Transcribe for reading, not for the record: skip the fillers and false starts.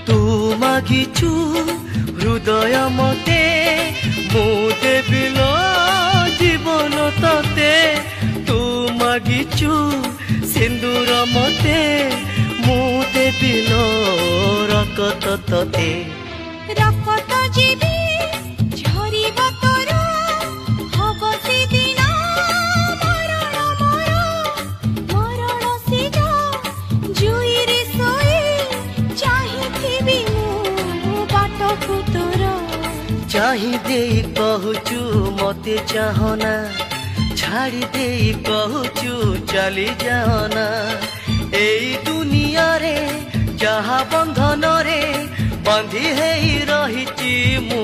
तू मागिचु हृदय मते मु देबिल जीवन तते तू मागिचु सिंदूर मते मु देबिल रकत तते रकत जीवी झरी बतर हब से दिन मरण मोर मरण से जुई रे सोई चाहिथिबी मु बाट कुतोर चाही दे कहचु मते चाहना छाड़ी दे कहचु चली जाना एई दुनिया रे जहा बंधन रे बांधी है रही मु